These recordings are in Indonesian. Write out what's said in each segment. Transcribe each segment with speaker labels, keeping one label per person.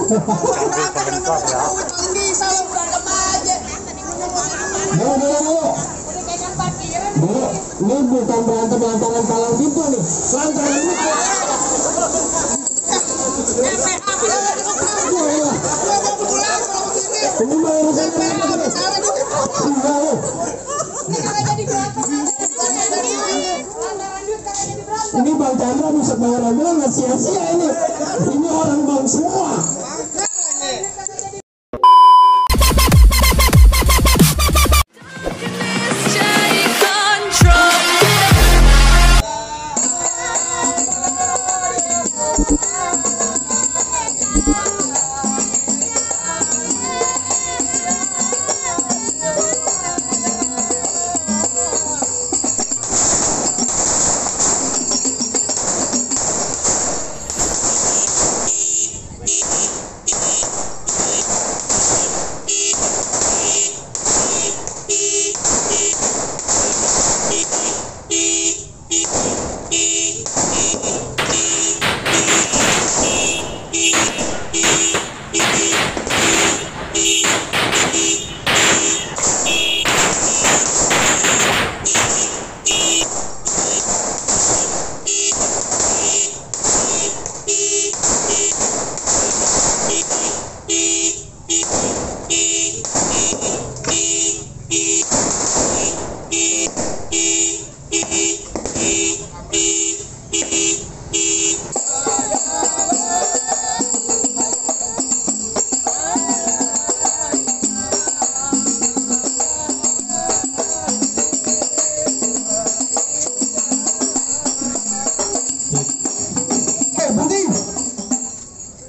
Speaker 1: Ini bukan berantem lantaran palang pintu nih, lantaran itu. Ini mau urusan ini Bang Chandra bisa bayar ambulan nggak sia-sia ini. Ini orang bang semua.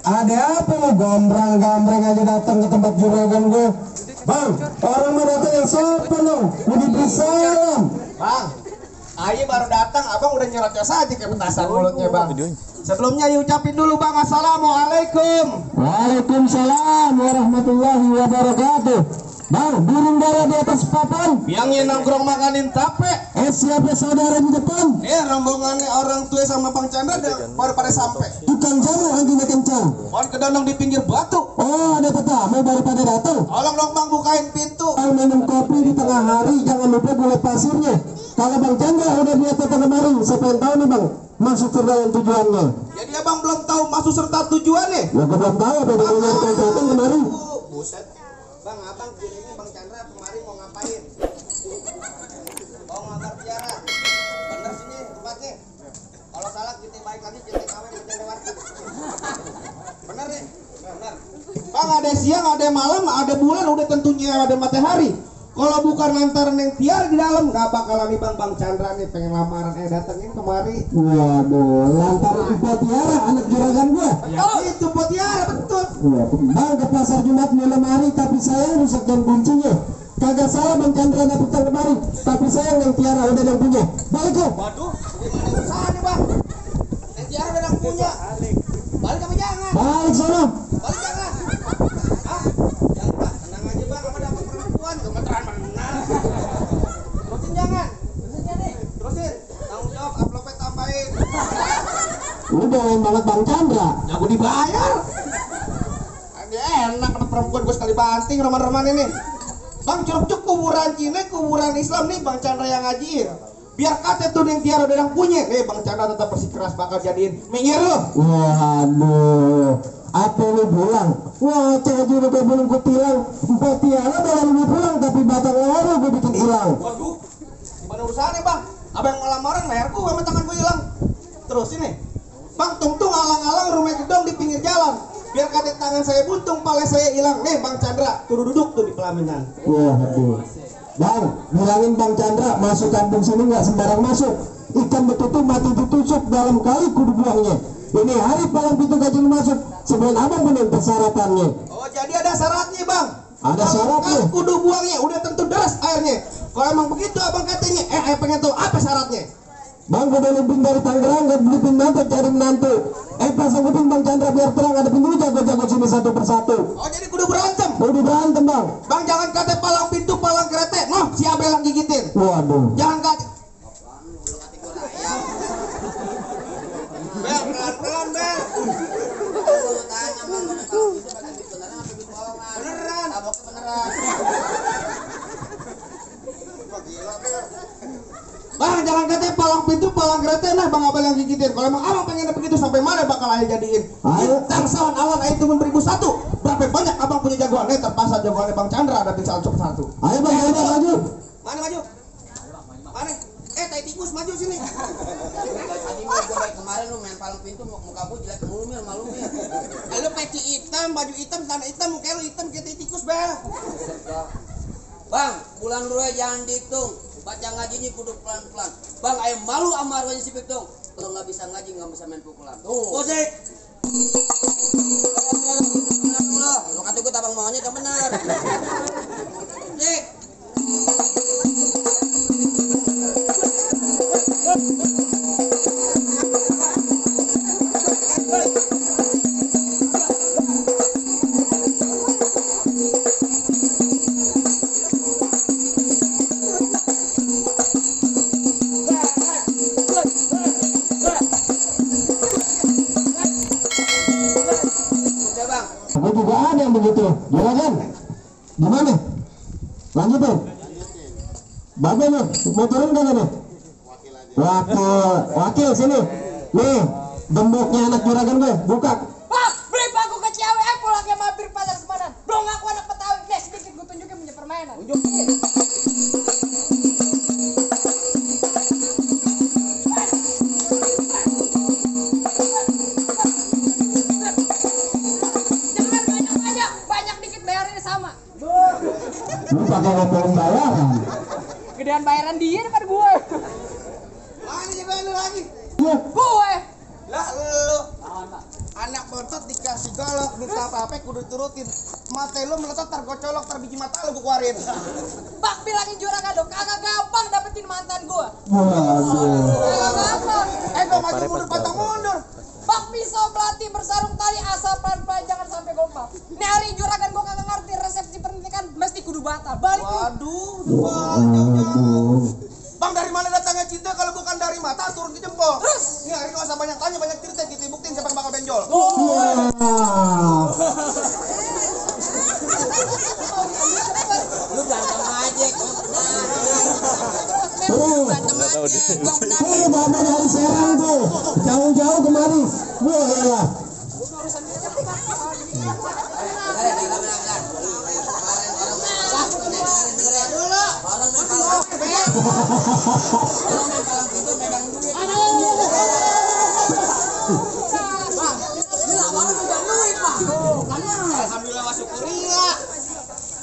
Speaker 1: Ada apa lo gombrang-gambreng aja datang ke tempat juragan gue? Bang, orang mau datang yang sopan dong, mau diberi salam.
Speaker 2: Bang, Ayo baru datang, abang udah nyerocos aja ke petasan mulutnya bang. Sebelumnya diucapin dulu bang, assalamualaikum.
Speaker 1: Waalaikumsalam warahmatullahi wabarakatuh. Bang, burung dara di atas papan.
Speaker 2: Yang nongkrong makanin tape.
Speaker 1: Siapa saudara di depan?
Speaker 2: Rombongannya orang tua sama Bang Chandra baru pada sampai.
Speaker 1: Tukang jamu anginnya kencang.
Speaker 2: Pohon kedondong di pinggir batu.
Speaker 1: Oh, ada tamu baru pada datang.
Speaker 2: Tolong dong bang, bukain pintu.
Speaker 1: Kalau minum kopi di tengah hari, jangan lupa gulai pasirnya. Kalau Bang Chandra udah lihat datang kemarin, siapa yang tahu nih bang? Maksud serta yang tujuannya.
Speaker 2: Jadi abang belum tahu maksud serta tujuannya?
Speaker 1: Ya, gue belum tahu apa yang datang kemarin.
Speaker 2: Buset. Bang, abang kirinya Bang Chandra kemarin mau ngapain? Mau ngantar Tiara. Bener sini tempatnya. Kalau salah kita balik lagi, kita kawin kita lewati. Bener nih? Bener. Bang, ada siang, ada malam, ada bulan, udah tentunya ada matahari. Kalau bukan lantaran yang Tiara di dalam, gak bakalan nih Bang Chandra nih pengen lamaran datengin kemari.
Speaker 1: Waduh, lantaran Ibu Tiara anak juragan gua.
Speaker 2: Ya itu Ibu Tiara, betul.
Speaker 1: Bang ke pasar Jumat malam hari, tapi saya rusak dan kuncinya. Kagak salah Bang Chandra datang kemari, tapi sayang yang Tiara udah yang punya. Balik kok.
Speaker 2: Waduh, gimana usahanya bang? Yang Tiara udah yang punya. Balik apa jangan?
Speaker 1: Balik sono.
Speaker 2: Balik jangan. Ah, jangan pak, tenang aja bang, kamu dapat perempuan, gemeteran menang. Terusin jangan, terusin nih, terusin. Tanggung jawab, uploadnya tambahin.
Speaker 1: Udah banget Bang Chandra.
Speaker 2: Jago dibayar. Ada enak dapat perempuan gue sekali banting roman-roman ini. Bang, cuk kuburan Cina, kuburan Islam nih Bang Chandra yang ngajiin. Biar kata tuh yang Tiara udah yang punya. Bang Chandra tetap bersikeras bakal jadiin. Minggir lu.
Speaker 1: Waduh, apa lu bilang? Wah, cewek udah belum gue bilang. Mbak Tiara dalam lu pulang, tapi batang leher gue bikin hilang.
Speaker 2: Waduh, gimana urusannya bang? Abang yang ngelamaran leher gue sama tangan gue hilang. Terus ini, bang tungtung alang-alang rumah gedong di pinggir jalan. Biar kata tangan saya buntung, pala saya hilang. Nih Bang Chandra, turun duduk tuh di pelaminan.
Speaker 1: Waduh, Bang, bilangin Bang Chandra masuk kampung sini nggak sembarang masuk. Ikan betutu mati ditusuk dalam kali kudu buangnya. Ini hari palang pintu gajil masuk sebelum abang bener persyaratannya.
Speaker 2: Oh jadi ada syaratnya bang?
Speaker 1: Ada syaratnya.
Speaker 2: Kali kudu buangnya, udah tentu deras airnya. Kalau emang begitu abang katanya, pengen tahu apa syaratnya?
Speaker 1: Bang, gue udah limping dari Tangerang, gak beli menantu, cari menantu. Pasang kuping Bang Chandra biar terang, ada pintu jago-jago sini satu persatu.
Speaker 2: Oh jadi kudu berantem?
Speaker 1: Kudu berantem bang.
Speaker 2: Bang jangan kata palang pintu, palang kereta. Noh, si Abel yang gigitin.
Speaker 1: Waduh.
Speaker 2: Jangan kata. Bel, pelan-pelan Bel. malang kereta nah Bang Abel yang gigitin. Kalau emang abang pengen begitu sampai mana bakal ayah jadiin?
Speaker 1: Ayo.
Speaker 2: Bintang sawan awan ayah itu 1001. Berapa banyak abang punya jagoan? Terpaksa jagoannya Bang Chandra ada bisa satu.
Speaker 1: Ayo Bang Chandra maju.
Speaker 2: Mana maju? Mana? Tai tikus maju sini. Tadi gua baik kemarin lu main palang pintu muka gua jelek mulu Mil, malu Mil. Lu peci hitam, baju hitam, celana hitam, muka lu hitam kayak tai tikus bel. Bang, pulang dulu jangan dihitung. Baca ngajinya kudu pelan-pelan. Bang, ayo malu sama arwahnya si Pik dong. Kalau nggak bisa ngaji nggak bisa main pukulan. Tuh. Musik. Lo kata gue tabang maunya yang benar. Musik.
Speaker 1: Aku juga ada yang begitu, juragan. Gimana? Lanjutin. Bagus nih, mau turun gak nih? Wakil sini. Nih, gemboknya anak juragan gue, buka.
Speaker 3: Pak, beli paku ke cewek, pulangnya mampir pasar Semanan. Belum ngaku anak Betawi, nih sedikit gue tunjukin punya permainan. Tunjukin. Banyak dikit bayarnya sama.
Speaker 1: Lu pakai ngomong bayaran.
Speaker 3: Gedean bayaran dia depan gue.
Speaker 2: Mana jagoan lu lagi?
Speaker 1: Iya.
Speaker 3: Gue.
Speaker 2: Lah lu. Anak bontot dikasih golok, minta apa-apa kudu turutin. Mata lu meletot tar gua colok tar biji mata lu gua keluarin.
Speaker 3: Bak bilangin juragan dong, kagak gampang dapetin mantan gue.
Speaker 1: Waduh.
Speaker 3: Kagak gampang.
Speaker 2: Gua maju mundur pantang mundur.
Speaker 3: Bak pisau belati bersarung tali asal pelan-pelan jangan sampai gopal. Nih hari juragan gue kagak ngerti resepsi pernikahan mesti kudu batal. Balik lu.
Speaker 2: Waduh, jauh-jauh. Bang dari mana datangnya cinta kalau bukan dari mata turun ke jempol.
Speaker 3: Terus?
Speaker 2: Nih hari nggak usah banyak tanya banyak cerita kita buktiin siapa yang bakal benjol.
Speaker 1: Wah.
Speaker 3: Lu berantem aja.
Speaker 1: Tuh, bapak dari Serang tuh, jauh-jauh kemari. Wah, ya.
Speaker 2: Alhamdulillah masuk kuliah.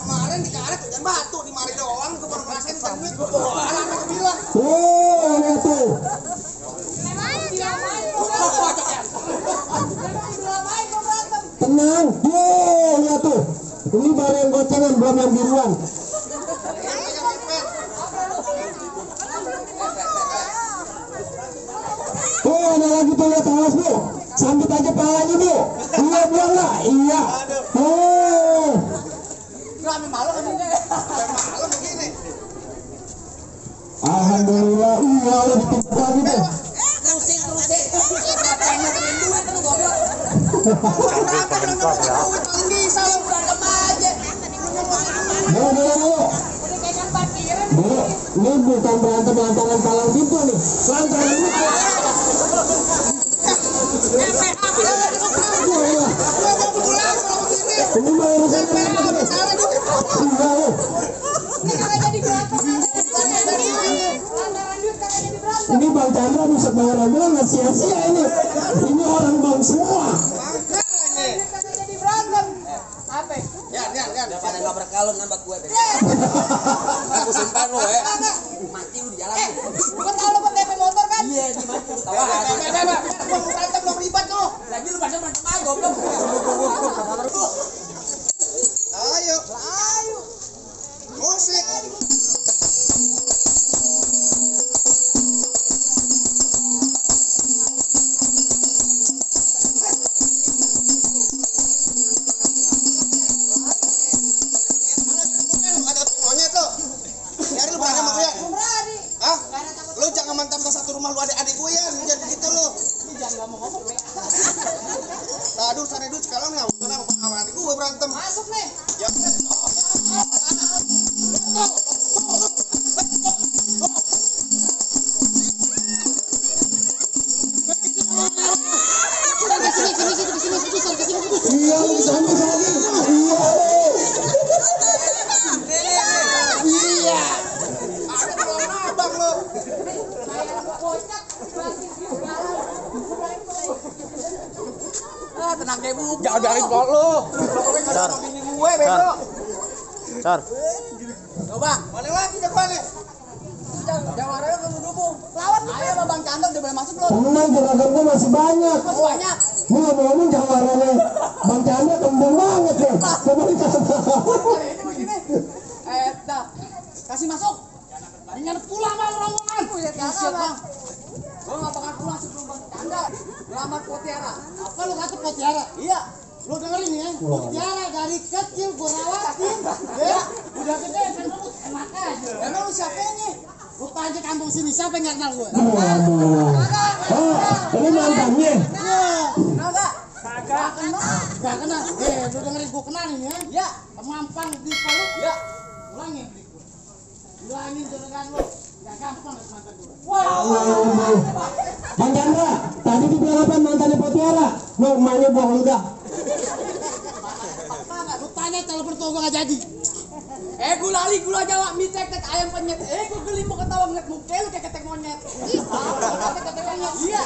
Speaker 2: Kemarin dikaret hujan batu di mari doang gua baru ngerasain duit gua bawa anak gua bilang.
Speaker 1: Lihat tuh. Tenang. Lihat tuh. Ini baru yang gocengan, belum yang biruan. Ada lagi tuh, lihat awas bu. Sambit aja palanya bu. Iya buang lah. Iya.
Speaker 2: Malam begini.
Speaker 1: Alhamdulillah. Iya udah ditutup lagi tuh.
Speaker 3: Terusin. Kita pengen duit lu goblok.
Speaker 2: Paling bisa lu berantem aja.
Speaker 1: Dulu.
Speaker 3: Udah pegang parkiran.
Speaker 1: Dulu, ini bukan berantem lantaran palang pintu nih. Lantaran ini. Ini mah urusan ini Bang Chandra bisa bayar aja nggak sia-sia ini. Ini orang bang semua.
Speaker 3: Jadi berantem. Apa?
Speaker 2: Ya.
Speaker 3: Udah pada nggak berkalung nambah gue.
Speaker 2: Aku sumpah lu ya.
Speaker 3: Mati lu di jalan. Gue tahu lu pakai motor kan? Iya, gimana lu tahu aja.
Speaker 2: Gua mau berantem dong ribet lu.
Speaker 3: Lagi lu berantem aja goblok.
Speaker 2: Ayo. Musik. Ada monyet lu. Nyari lu berani sama gue ya?
Speaker 3: Berani.
Speaker 2: Hah? Lu jangan mantap ke satu rumah lu adik-adik gue ya. Jangan begitu lu.
Speaker 3: Jangan ngomong-ngomong, Be.
Speaker 2: Aduh, sana dulu sekarang ya. Sama adik gue berantem.
Speaker 3: Masuk nih.
Speaker 2: Ya.
Speaker 1: Iya, lebih sampai lagi. Iya.
Speaker 2: Iya. Ada lawan abang lo. Tenang deh bu. Jangan biarin kok lo. Dar. Gue bego.
Speaker 4: Dar.
Speaker 2: Coba. Mana lagi jagoannya? Jawarannya ke dulu. Lawan ayo sama Bang Chandra udah boleh masuk belum?
Speaker 1: Tenang, juragan gue masih banyak.
Speaker 2: Masih banyak.
Speaker 1: Ini ngomong-ngomong jawarannya Bang Chandra kembang banget ya. Coba ditambah.
Speaker 2: Ini begini. Dah. Kasih masuk. Jangan pulang bang rombongan. Siap bang. Gue gak bakal pulang sebelum Bang Chandra ngelamar Potiara. Apa lu kata Potiara? Iya. Lu dengerin ya, Potiara dari kecil gue rawatin. Ya, udah gede kan lu enak aja. Emang lu siapa nih? Lu tanya kampung sini siapa yang gak kenal gue?
Speaker 1: Oh, ini mantannya.
Speaker 2: Kenal gak? Gak kenal. Lu dengerin gue kenalin ya. Iya. Mampang di Palu. Iya. Ulangin berikut. Ulangin juragan lu. Gak gampang mantan gue.
Speaker 1: Bang Chandra, tadi dibilang apa mantannya Potiara? Mau emaknya buang ludah.
Speaker 2: Lu tanya kalau bertua gue gak jadi. Gulali gula Jawa mie tek ayam penyet. Gue geli mau ketawa ngeliat muka lu kayak ketek monyet. Ketek monyet. Iya.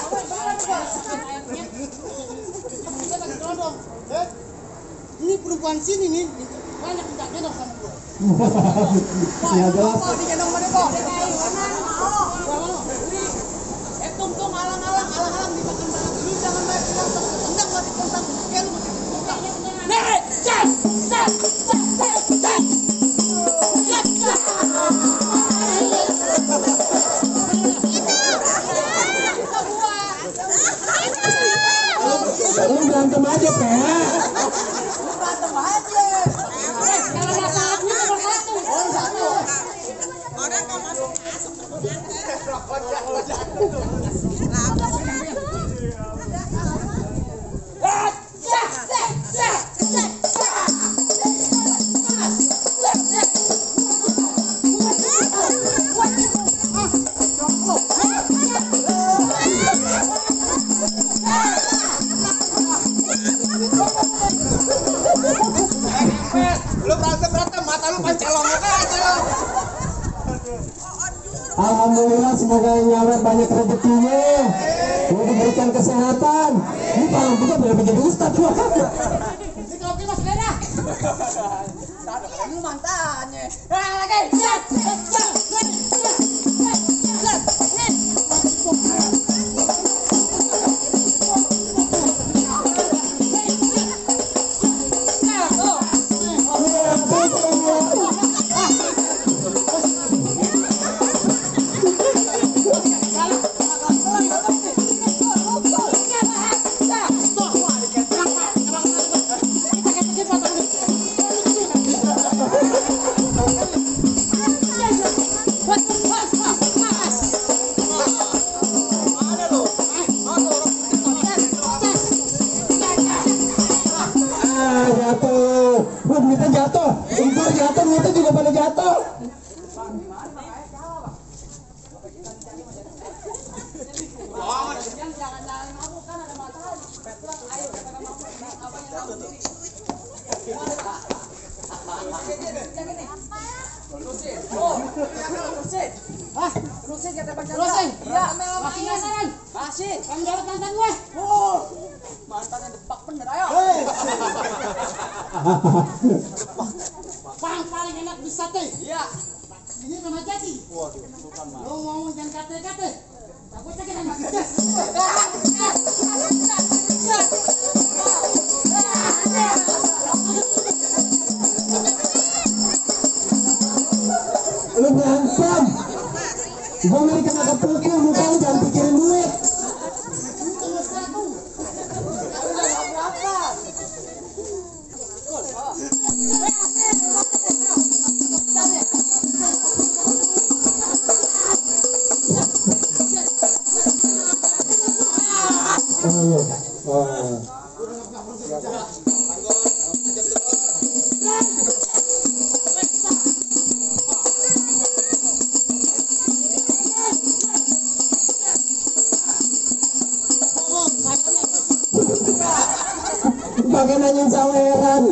Speaker 2: Ini perempuan sini nih banyak tidak gendong sama gue.
Speaker 1: Ya jelas.
Speaker 2: Kok digendong mana kok? Tung alang-alang dimakan banget. Lu jangan main tendang mati tentang muka lu mati tentang. Nek, cek.
Speaker 1: Lu berantem aja, Pe.
Speaker 2: Lu berantem aja. Kalau masalahnya nomor satu. Oh, satu. Orang mau masuk. Lu berantem mata lu pancelong aja lu.
Speaker 1: Alhamdulillah, semoga nyawet banyak rezekinya. Mau diberikan kesehatan. Ini paling juga boleh menjadi ustadz.
Speaker 2: Ini kopi mas beda. Lu mantannya. Lagi.
Speaker 1: Jatuh. Wah, duitnya jatuh. Impor jatuh, duitnya juga pada jatuh.
Speaker 2: Rusin kata Bang Chandra. Rusin? Iya. Masih penasaran? Masih. Kamu dapat mantan gue? Mantannya depak bener, ayo. Bang paling enak di sate. Iya. Ini sama jadi. Waduh, bukan mah. Lo ngomong jangan kate-kate. Takutnya kita nggak pedes.
Speaker 1: Lu berantem. Gua ngeri kena kepukul, muka lu jangan pikirin duit. pakai nanyain saweran.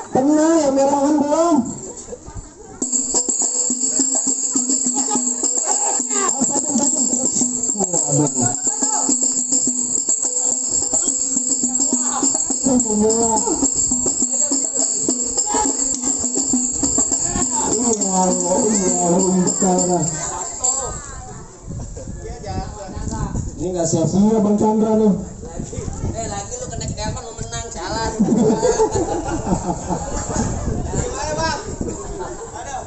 Speaker 1: Tenang, yang merahan belum. Ini nggak sia-sia Bang Chandra nih.
Speaker 2: Lagi lu kena kedelman mau menang jalan. Gimana bang? Aduh,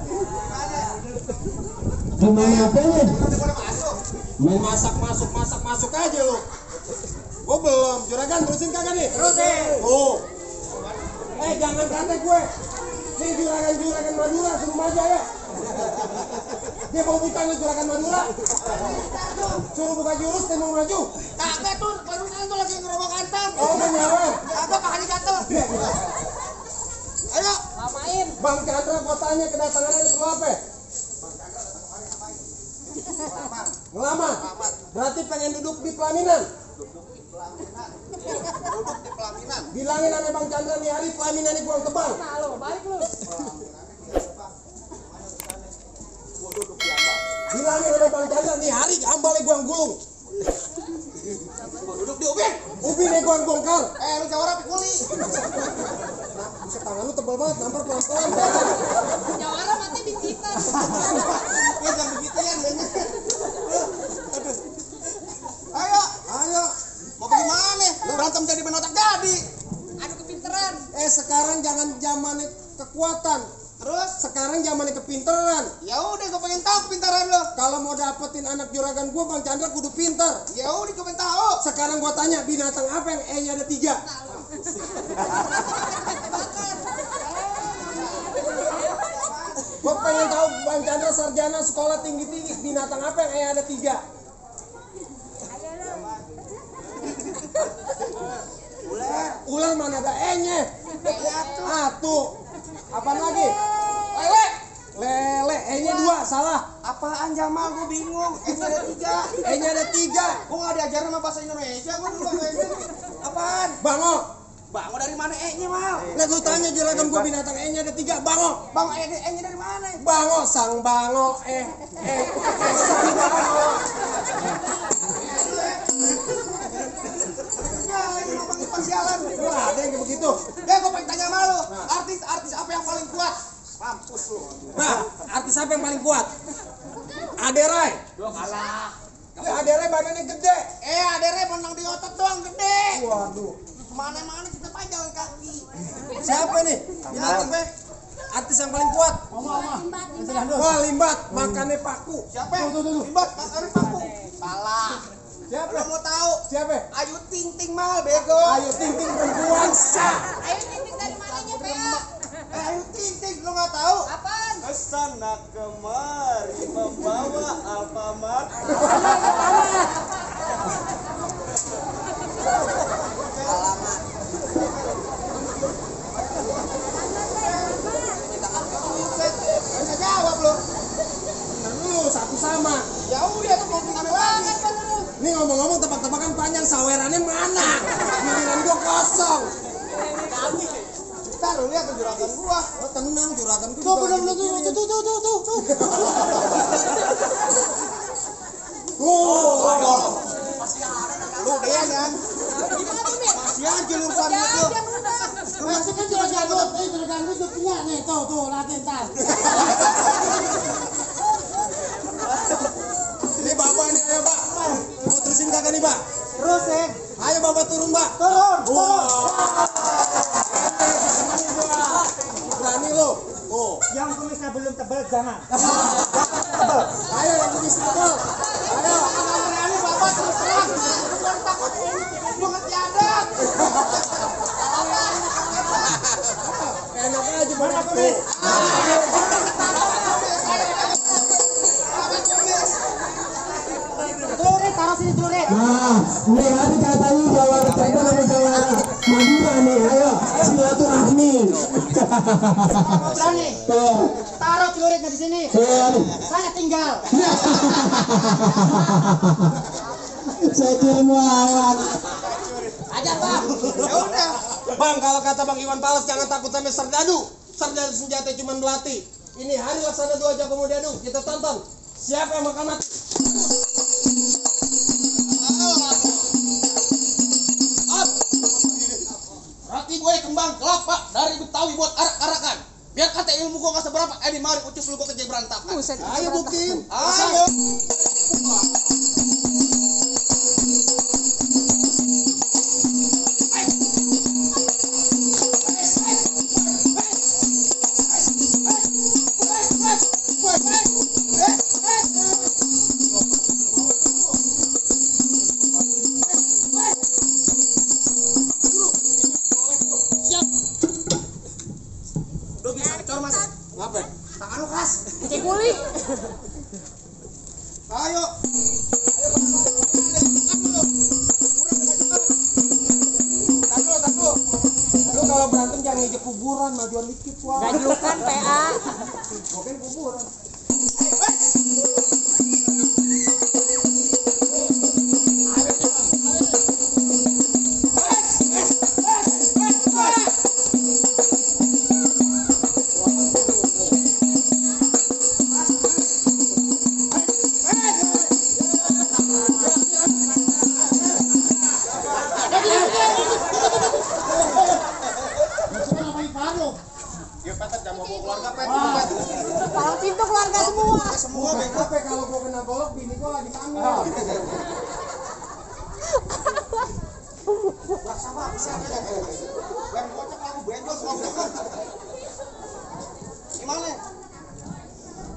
Speaker 1: Gimana apanya?
Speaker 4: Main masak aja lu. Gua belum. Juragan terusin kagak nih?
Speaker 2: Terusin.
Speaker 4: Oh. Jangan kata gue. Ini juragan Madura suruh maju ya. Dia mau buka nih juragan Madura. Suruh buka jurus dan mau maju.
Speaker 2: Kakek tuh barusan tuh lagi ngerobok kantong.
Speaker 4: Oh menyawer.
Speaker 2: Apa Pak Haji Gatot? Ayo.
Speaker 3: Ngapain?
Speaker 4: Bang Chandra kotanya kedatangannya itu apa? Ngelamar. Berarti pengen duduk di pelaminan.
Speaker 2: Duduk di pelaminan.
Speaker 4: Bilangin sama Bang Chandra nih hari pelaminan ini buang tebal.
Speaker 3: Nah lo, balik lu.
Speaker 4: Bilangin sama Bang Chandra nih hari ambalnya gua gulung.
Speaker 2: Gua duduk di ubin.
Speaker 4: Ubin nih gua bongkar.
Speaker 2: Lu jawara pikuli.
Speaker 4: Buset tangan lu tebal banget, nampar pelan-pelan.
Speaker 3: Jawara mati bincitan.
Speaker 2: Ya jangan begitu ya. Ayo. Mau bagaimana? Lu berantem jadi menotak jadi.
Speaker 3: Aduh kepinteran.
Speaker 4: Sekarang jangan zamannya kekuatan.
Speaker 2: Terus?
Speaker 4: Sekarang zamannya kepinteran.
Speaker 2: Ya udah gua pengen tahu pintaran lu.
Speaker 4: Kalau mau dapetin anak juragan gua Bang Chandra kudu pinter.
Speaker 2: Ya udah gua pengen tahu.
Speaker 4: Sekarang gua tanya binatang apa yang E-nya ada 3? Gua pengen tahu Bang Chandra sarjana sekolah tinggi-tinggi binatang apa yang E-nya ada 3? Ular mana ada E-nya? Tuh. Apaan lagi? Lele. E-nya 2, salah.
Speaker 2: Apaan Jamal? Gua bingung. Nya ada 3.
Speaker 4: E-nya ada 3.
Speaker 2: Gua nggak diajarin sama bahasa Indonesia. Gua dulu apaan?
Speaker 4: Bango.
Speaker 2: Bango dari mana E-nya mal?
Speaker 4: Lah gua tanya juragan gua binatang E-nya ada 3. Bango.
Speaker 2: Bang E-nya dari mana?
Speaker 4: Bango, sang bango. Sang bango.
Speaker 2: Ya, ini mau panggil pasialan.
Speaker 4: Wah, ada yang kayak begitu.
Speaker 2: Ya, gua pengen tanya sama lu. Artis apa yang paling kuat? Mampus lu.
Speaker 4: Nah, artis apa yang paling kuat? Aderai.
Speaker 2: Gua kalah.
Speaker 4: Aderai badannya gede.
Speaker 2: Adere menang di otot doang gede.
Speaker 4: Waduh.
Speaker 2: Mana-mana kita panjang kaki.
Speaker 4: Siapa nih? Binatang be. Artis yang paling kuat. Wah, Limbat. Makannya paku.
Speaker 2: Siapa?
Speaker 4: Tuh.
Speaker 2: Ribet, makan paku. Salah.
Speaker 4: Siapa?
Speaker 2: Lu mau tahu?
Speaker 4: Siapa?
Speaker 2: Ayu Ting Ting mal bego.
Speaker 4: Ayu Ting Ting perempuan sah.
Speaker 3: Ayo titik dari mananya, Pea?
Speaker 2: Ayu Ting Ting lu nggak tahu?
Speaker 3: Apaan?
Speaker 2: Kesana kemari membawa Alfamart. Bisa jawab lu.
Speaker 4: Bener lu, satu sama.
Speaker 2: Ya udah tuh mau gimana lagi?
Speaker 4: Nih ngomong-ngomong tebak-tebakan panjang sawerannya mana? Giliran gua kosong.
Speaker 2: Ntar lu lihat tuh juragan gua.
Speaker 4: Oh, tenang juragan gua.
Speaker 2: Tuh belum tuh. Lu dia kan?
Speaker 3: Gimana tuh, Mit?
Speaker 2: Masih aja lu urusan lu.
Speaker 5: Masih kan juragan lu tuh punya nih, tuh, latihan ntar.
Speaker 4: Ini bapak nih, ayo Pak. Mau terusin kagak nih Pak?
Speaker 5: Terus
Speaker 4: Ayo bapak turun Pak.
Speaker 5: turun.
Speaker 4: Berani lu. Tuh.
Speaker 5: Yang kumisnya belum tebal jangan.
Speaker 4: Ayo yang lebih tebal. Ayo.
Speaker 2: Berani bapak terus terang. Gua takut gua ngerti adat.
Speaker 4: Enak aja
Speaker 5: Mana
Speaker 4: Pak.
Speaker 5: kumis? Celurit, taruh sini celurit.
Speaker 1: Nah, ini hari katanya jawara Cirebon sama jawara Madura nih, ayo silaturahmi.
Speaker 5: Berani.
Speaker 1: Tuh,
Speaker 5: Taruh celuritnya di sini.
Speaker 1: tuh.
Speaker 5: Saya tinggal.
Speaker 1: Saya kirim lawan.
Speaker 5: Ajar, Pak.
Speaker 2: Ya udah,
Speaker 4: Bang, kalau kata Bang Iwan Fals, jangan takut sampai serdadu. Serdadu senjata cuma melatih. Ini hari laksana 2 Jago Mulyadi. Kita tonton siapa yang makan mati.
Speaker 2: Roti gue kembang kelapa dari Betawi buat arak-arakan. Biar kata ilmu gue gak seberapa, mari ucus lu gue kerja berantakan.
Speaker 4: Ayo buktiin.
Speaker 2: Ayo. Lu bisa kecor mas?
Speaker 4: Ngapain?
Speaker 2: Tangan lu keras.
Speaker 3: Cek kuli.
Speaker 2: Ayo.
Speaker 4: Lu kalau berantem jangan ngejek kuburan, majuan dikit wah.
Speaker 3: Gajukan PA.
Speaker 4: Bukan kuburan.
Speaker 2: Ya Pet, jangan mau bawa keluarga Pet.
Speaker 3: Palang pintu keluarga semua.
Speaker 2: Semua bego.
Speaker 4: Apa kalau gua kena golok, bini gua lagi hamil.
Speaker 2: Sama siapa? Yang kocak aku benjol semua. Gimana?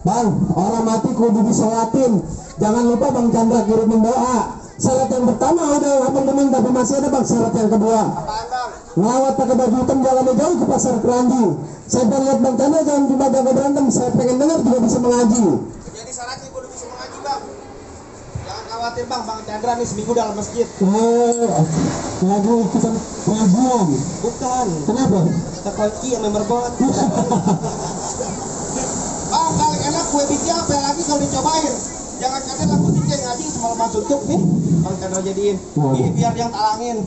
Speaker 1: Bang, orang mati kudu disolatin. Jangan lupa Bang Chandra kirimin doa. Syarat yang pertama udah teman-teman, tapi masih ada Bang syarat yang kedua.
Speaker 2: Apaan Bang?
Speaker 1: Ngawat pakai baju hitam, jalan jauh ke pasar Keranji. Saya pengen lihat Bang Chandra jangan cuma jaga berantem. Saya pengen dengar juga bisa mengaji.
Speaker 2: Jadi syaratnya kudu bisa mengaji Bang. Jangan khawatir Bang, Bang Chandra nih seminggu dalam masjid.
Speaker 1: Lagu ikutan pengajian.
Speaker 2: Bukan.
Speaker 1: Kenapa?
Speaker 2: Kita kunci yang member bot. Bang, paling enak kue biji apa lagi kalau dicobain. Jangan kaget lagu DJ ngaji semalam tutup nih. Bang Chandra jadiin. Ini biar yang talangin.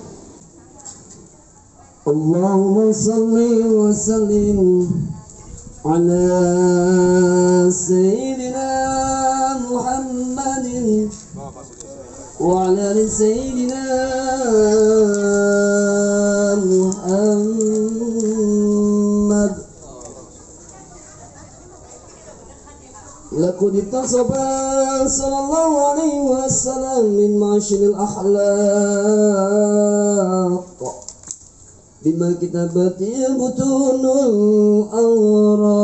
Speaker 1: Allahumma salli wa sallim ala sayyidina Muhammadin wa ala ali sayyidina Muhammad. لقد اتصف صلى الله عليه وسلم من معشر الأخلاق بما كتبت بطون الأوراق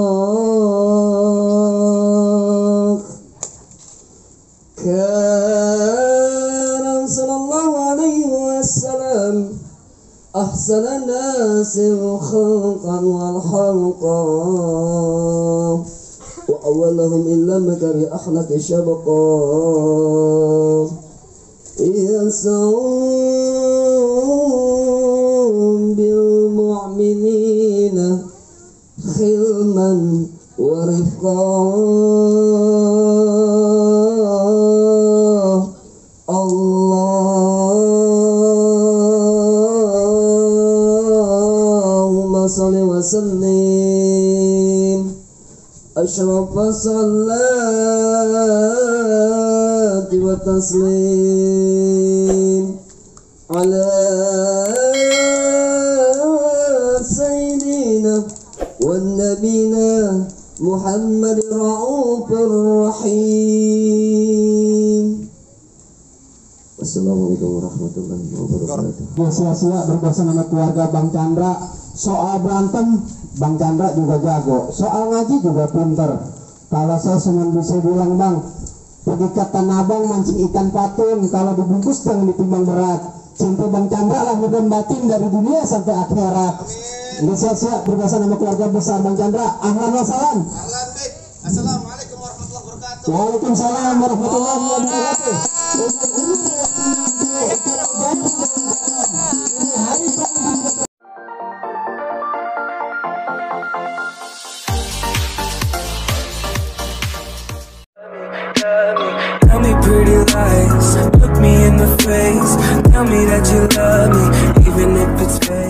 Speaker 1: كان صلى الله عليه وسلم أحسن الناس خلقا والخلقا وأولهم إلا مكر أخلاق شبقا يسعون بالمؤمنين خلما ورفقا اللهم صل وسلم أشرف الصلاة والتسليم على سيدنا والنبينا محمد الرؤوف الرحيم. Wassalamualaikum warahmatullahi wabarakatuh. Sia-sia berbosan sama keluarga Bang Chandra. Soal berantem Bang Chandra juga jago, soal ngaji juga pinter. Kalau saya cuma bisa bilang Bang, pergi ke Tanah Abang mancing ikan patun, kalau dibungkus jangan ditimbang berat. Cinta Bang Chandra lah dan batin dari dunia sampai akhirat. Ini sia-sia berbosan sama keluarga besar Bang Chandra. Ahlan wa salam.
Speaker 2: Ahlan baik. Assalamualaikum warahmatullahi wabarakatuh.
Speaker 1: Waalaikumsalam warahmatullahi wabarakatuh.
Speaker 6: Tell me pretty lies, look me in the face, tell me that you love me, even if it's fake.